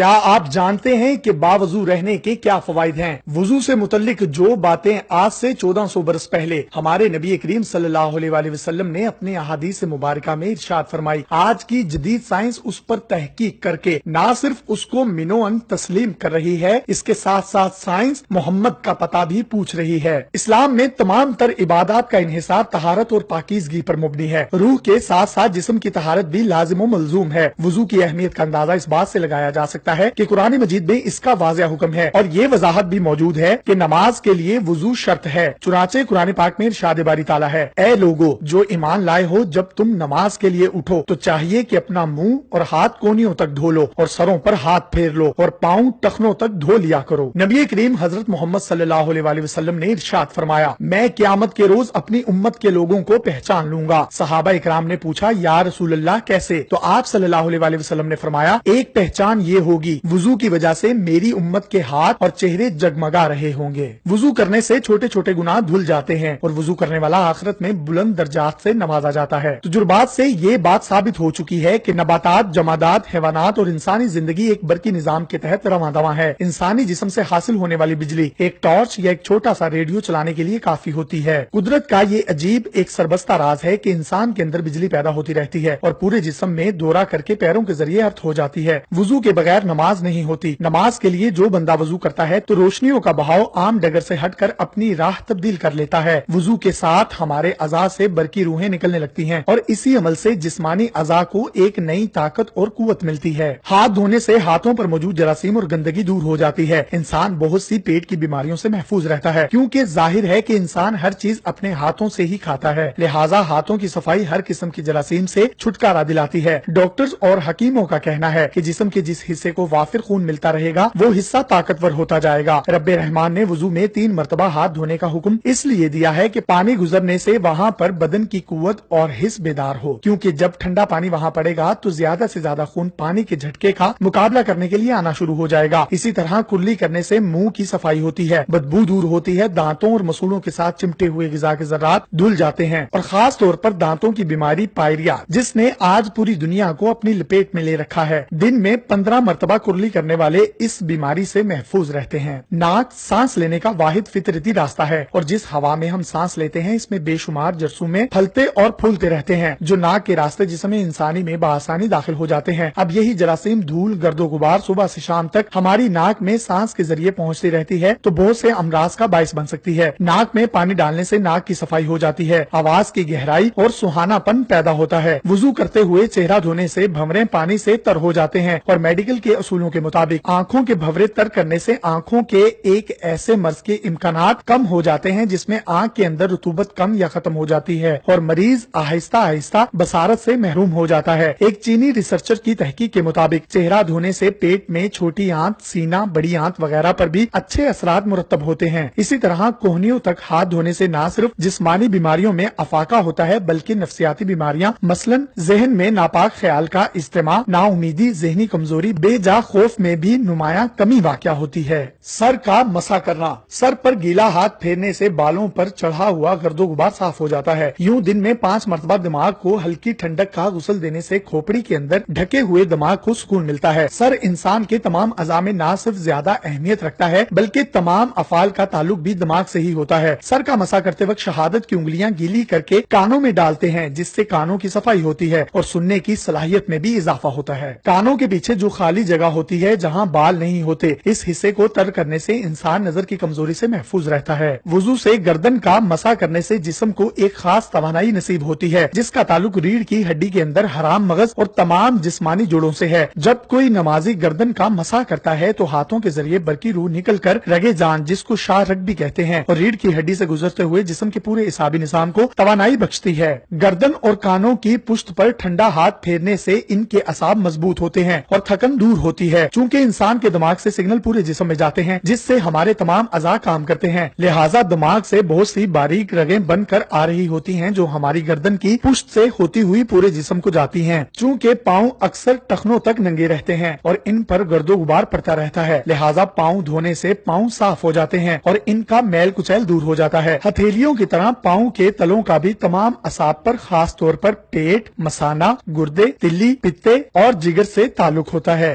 کیا آپ جانتے ہیں کہ باوضو رہنے کے کیا فوائد ہیں؟ وضو سے متعلق جو باتیں آج سے 1400 برس پہلے ہمارے نبی کریم صلی اللہ علیہ وآلہ وسلم نے اپنے احادیث مبارکہ میں ارشاد فرمائی، آج کی جدید سائنس اس پر تحقیق کر کے نہ صرف اس کو منوعاً تسلیم کر رہی ہے، اس کے ساتھ ساتھ سائنس محمد کا پتہ بھی پوچھ رہی ہے۔ اسلام میں تمام تر عبادات کا انحصار طہارت اور پاکیزگی پر مبنی ہے۔ روح کے ساتھ ساتھ جسم کی طہارت بھی لازم و ملزوم ہے۔ وضو کی اہمیت کا اندازہ اس بات سے لگایا جا سکتا ہے کہ قرآن مجید میں اس کا واضح حکم ہے اور یہ وضاحت بھی موجود ہے کہ نماز کے لیے وضو شرط ہے۔ چنانچہ قرآن پاک میں ارشاد باری تعالیٰ ہے، اے لوگو جو ایمان لائے ہو، جب تم نماز کے لیے اٹھو تو چاہیے کہ اپنا منہ اور ہاتھ کونیوں تک دھو لو اور سروں پر ہاتھ پھیر لو اور پاؤں ٹخنوں تک دھو لیا کرو۔ نبی کریم حضرت محمد صلی اللہ علیہ وآلہ وسلم نے ارشاد فرمایا، میں قیامت کے روز اپنی امت کے لوگوں کو پہچان لوں گا۔ صحابہ اکرام نے پوچھا، یا رسول اللہ کیسے؟ تو آپ صلی اللہ علیہ وآلہ وسلم نے فرمایا، ایک پہچان یہ ہوگی، وضو کی وجہ سے میری امت کے ہاتھ اور چہرے جگمگا رہے ہوں گے۔ وضو کرنے سے چھوٹے چھوٹے گناہ دھل جاتے ہیں اور وضو کرنے والا آخرت میں بلند درجات سے نوازا جاتا ہے۔ تجربات سے یہ بات ثابت ہو چکی ہے کہ نباتات، جمادات، حیوانات اور انسانی زندگی ایک برقی نظام کے تحت رواں دواں ہے۔ انسانی جسم سے حاصل ہونے والی بجلی ایک ٹارچ یا ایک چھوٹا سا ریڈیو چلانے کے لیے کافی ہوتی ہے۔ قدرت کا یہ عجیب ایک سربستہ راز ہے کہ انسان کے اندر بجلی پیدا ہوتی رہتی ہے اور پورے جسم میں دورہ کر کے پیروں کے ذریعے ارتھ ہو جاتی ہے۔ وضو کے بغیر نماز نہیں ہوتی۔ نماز کے لیے جو بندہ وضو کرتا ہے تو روشنیوں کا بہاؤ عام ڈگر سے ہٹ کر اپنی راہ تبدیل کر لیتا ہے۔ وضو کے ساتھ ہمارے اعضاء سے برقی روحیں نکلنے لگتی ہیں اور اسی عمل سے جسمانی اعضاء کو ایک نئی طاقت اور قوت ملتی ہے۔ ہاتھ دھونے سے ہاتھوں پر موجود جراثیم اور گندگی دور ہو جاتی ہے۔ انسان بہت سی پیٹ کی بیماریوں سے محفوظ رہتا ہے، کیونکہ ظاہر ہے کہ انسان ہر چیز اپنے ہاتھوں سے ہی کھاتا ہے، لہٰذا ہاتھوں کی صفائی ہر قسم کی جراثیم سے چھٹکارا دلاتی ہے۔ ڈاکٹرز اور حکیموں کا کہنا ہے کہ جسم کے جس حصے کو وافر خون ملتا رہے گا وہ حصہ طاقتور ہوتا جائے گا۔ رب رحمان نے وضو میں 3 مرتبہ ہاتھ دھونے کا حکم اس لیے دیا ہے کہ پانی گزرنے سے وہاں پر بدن کی قوت اور حس بیدار ہو، کیونکہ جب ٹھنڈا پانی وہاں پڑے گا تو زیادہ سے زیادہ خون پانی کے جھٹکے کا مقابلہ کرنے کے لیے آنا شروع ہو جائے گا۔ اسی طرح کلی کرنے سے منہ کی صفائی ہوتی ہے، بدبو دور ہوتی ہے، دانتوں اور مسولوں کے ساتھ چمٹے ہوئے غذا کے ذرات دھل جاتے ہیں اور خاص طور پر دانتوں کی بیماری پائریا، جس نے آج پوری دنیا کو اپنی لپیٹ میں لے رکھا ہے، دن میں 15 مرتبہ کرلی کرنے والے اس بیماری سے محفوظ رہتے ہیں۔ ناک سانس لینے کا واحد فطرتی راستہ ہے اور جس ہوا میں ہم سانس لیتے ہیں اس میں بے شمار جرثومے پھلتے اور پھولتے رہتے ہیں جو ناک کے راستے جسم انسانی میں بآسانی داخل ہو جاتے ہیں۔ اب یہی جراثیم، دھول، گرد و غبار صبح سے شام تک ہماری ناک میں سانس کے ذریعے پہنچتی رہتی ہے تو بہت سے امراض کا باعث بن سکتی ہے۔ ناک میں پانی ڈالنے سے ناک کی صفائی ہو جاتی ہے، آواز کی گہرائی اور سہانا پن پیدا ہوتا ہے۔ وضو کرتے ہوئے چہرہ دھونے سے بھنورے پانی سے تر ہو جاتے ہیں اور میڈیکل کے اصولوں کے مطابق آنکھوں کے بھنورے تر کرنے سے آنکھوں کے ایک ایسے مرض کے امکانات کم ہو جاتے ہیں جس میں آنکھ کے اندر رطوبت کم یا ختم ہو جاتی ہے اور مریض آہستہ آہستہ بصارت سے محروم ہو جاتا ہے۔ ایک چینی ریسرچر کی تحقیق کے مطابق چہرہ دھونے سے پیٹ میں چھوٹی آنت، سینہ، بڑی آنت وغیرہ پر بھی اچھے اثرات مرتب ہوتے ہیں۔ اسی طرح کوہنیوں تک ہاتھ دھونے سے نہ صرف جسمانی بیماریوں میں افاقہ ہوتا ہے بلکہ نفسیاتی بیماریاں مثلاً ذہن میں ناپاک خیال کا اجتماع، نا امیدی، ذہنی کمزوری، بے جا خوف میں بھی نمایاں کمی واقع ہوتی ہے۔ سر کا مسح کرنا، سر پر گیلا ہاتھ پھیرنے سے بالوں پر چڑھا ہوا گرد و غبار صاف ہو جاتا ہے۔ یوں دن میں 5 مرتبہ دماغ کو ہلکی ٹھنڈک کا غسل دینے سے کھوپڑی کے اندر ڈھکے ہوئے دماغ کو سکون ملتا ہے۔ سر انسان کے تمام اعضاء میں نہ صرف زیادہ اہمیت رکھتا ہے بلکہ تمام افعال کا تعلق بھی دماغ سے ہی ہوتا ہے۔ سر کا مسح کرتے وقت شہادت کی انگلیاں گیلی کر کے کانوں میں ڈالتے ہیں جس سے کانوں کی صفائی ہوتی ہے اور سننے کی صلاحیت میں بھی اضافہ ہوتا ہے۔ کانوں کے پیچھے جو خالی جگہ ہوتی ہے جہاں بال نہیں ہوتے، اس حصے کو تر کرنے سے انسان نظر کی کمزوری سے محفوظ رہتا ہے۔ وضو سے گردن کا مسح کرنے سے جسم کو ایک خاص توانائی نصیب ہوتی ہے جس کا تعلق ریڑھ کی ہڈی کے اندر حرام مغز اور تمام جسمانی جوڑوں سے ہے۔ جب کوئی نمازی گردن کا مسح کرتا ہے تو ہاتھوں کے ذریعے برقی روح نکل کر رگے جان، جس کو شاہ رگ بھی کہتے ہیں، اور ریڑھ کی ہڈی سے گزرتے ہوئے جسم کے پورے اعصابی نظام کو توانائی بخشتی ہے۔ گردن اور کانوں کی پشت پر ٹھنڈا ہاتھ پھیرنے سے ان کے اعصاب مضبوط ہوتے ہیں اور تھکن دور ہوتی ہے، چونکہ انسان کے دماغ سے سگنل پورے جسم میں جاتے ہیں جس سے ہمارے تمام اعضاء کام کرتے ہیں، لہٰذا دماغ سے بہت سی باریک رگیں بن کر آ رہی ہوتی ہیں جو ہماری گردن کی پشت سے ہوتی ہوئی پورے جسم کو جاتی ہیں۔ چونکہ پاؤں اکثر ٹخنوں تک ننگے رہتے ہیں اور ان پر گرد و غبار پڑتا رہتا ہے، لہٰذا پاؤں دھونے سے پاؤں صاف ہو جاتے ہیں اور ان کا میل کچیل دور ہو جاتا ہے۔ ہتھیلیوں کی طرح پاؤں کے تلوں کا بھی تمام اعصاب پر، خاص طور پر پیٹ، مثانہ، گردے، تلی، پتے اور جگر سے تعلق ہوتا ہے۔